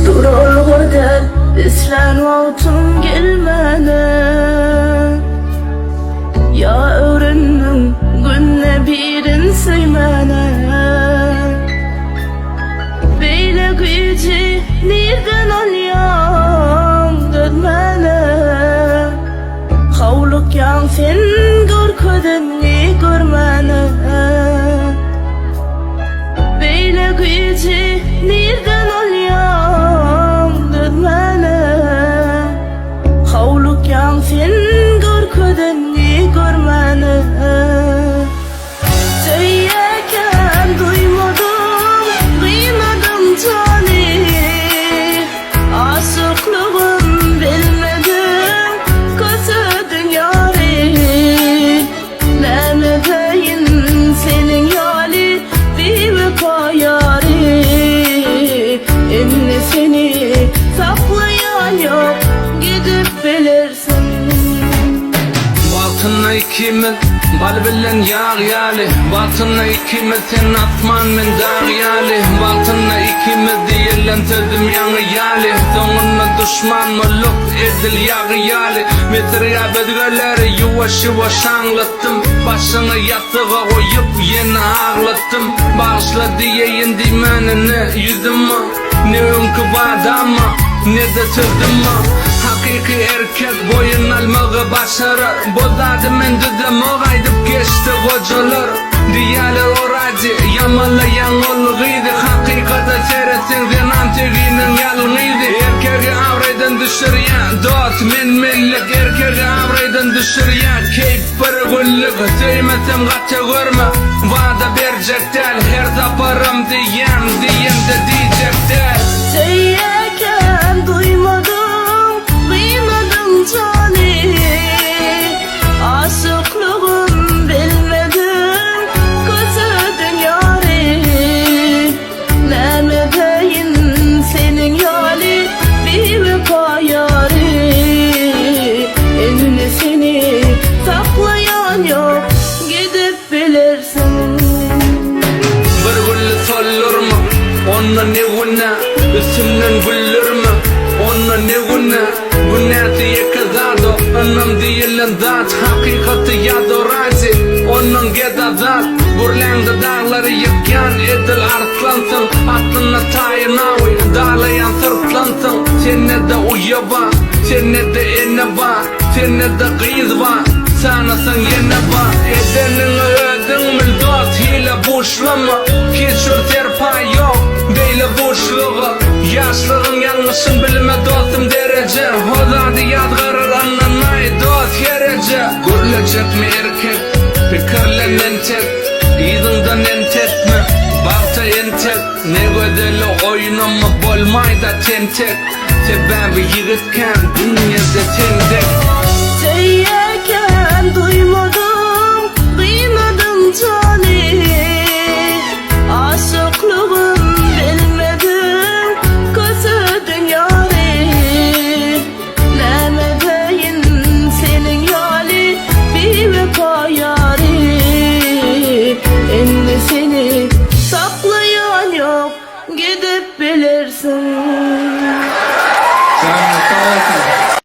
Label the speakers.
Speaker 1: Durul gurdan islan wagtym gelmene. Ya öğrendim günne birin seymene. Beyle gücü nereden alyam dönmene. Havluk yan sen görködenni görmene. Beyle gücü nereden alyam dönmene. Havluk yan sen görködenni görmene. Söyleyken duymadım, kıymadım cani. Aşıklığım bilmedim, kötüdün yari. Nemedeyin senin yali, bir vefa yari. Emni seni saklayan yok, gidip bilirsin.
Speaker 2: Batınla ikimiz bal bilen yağ yali. Batınla ikimiz sen atman men dağ yali. Batınla ikimiz diyelim tezim yanı yali. Sonuna düşman mı luk edil yağ yali. Metreye bedgeleri yuvaş yuvaş anlattım. Başını yastığa koyup yeni ağlattım. Bağışla diyeyin dimenini yüzüme. Ne önkü badama ne de sözüme. Hakiki erkek boyun almağı başarır. Bozadı men düzüm oğaydıp geçti kocalar. Diyalar oracı yamalayan olğuydu. Hakikata seyretsin sen antiginin yalğıydı. Erkeği avraydan düşür ya dost men mellik. Erkeği avraydan düşür ya keyif bir güllük. Söymesem kaça görme vada verecekler. Her zaparım diyem de diyecekler.
Speaker 1: Söyleyken duymadım, kıymadım cani. Aşıklığım bilmedim, kötüdün yari. Nemedeyin senin yali, bir vefa yari. Elini seni saklayan yok, gidip bilirsin.
Speaker 2: Bir güllü sollur mu? Onna ne günah? Üstümden güllür mü? Onna ne günah? Günah diye kazado anam diyelim zat. Hakikati yadı razi onun geda zat. Burlanda dağları yıkyan edil artlansın. Aklına tayin avi dağlayan sırtlansın. Senne de uyaba, senne de ene var, senne de kıyız var. Sanasın yine var. Edenin ödün mül dost hile boşlama. Keçür terpa yok beyle boşluğu. Yaşlığın yanlışın bilme dostum derece. Hozadı yadgarır anlanay dost yerece. Görülecek mi erkek fikirlen entek. İzinden entek mi bakta entek. Ne güzel oynama bolmayda tentek. Sebebi yigitken dünyada tendek.
Speaker 1: Söyleyken duymadım, kıymadım cani. Aşıklığım bilmedim, kötüdün yari. Nemedeyin senin yali, bir vefa yari. Emni seni saklayan yok, gidip bilirsin.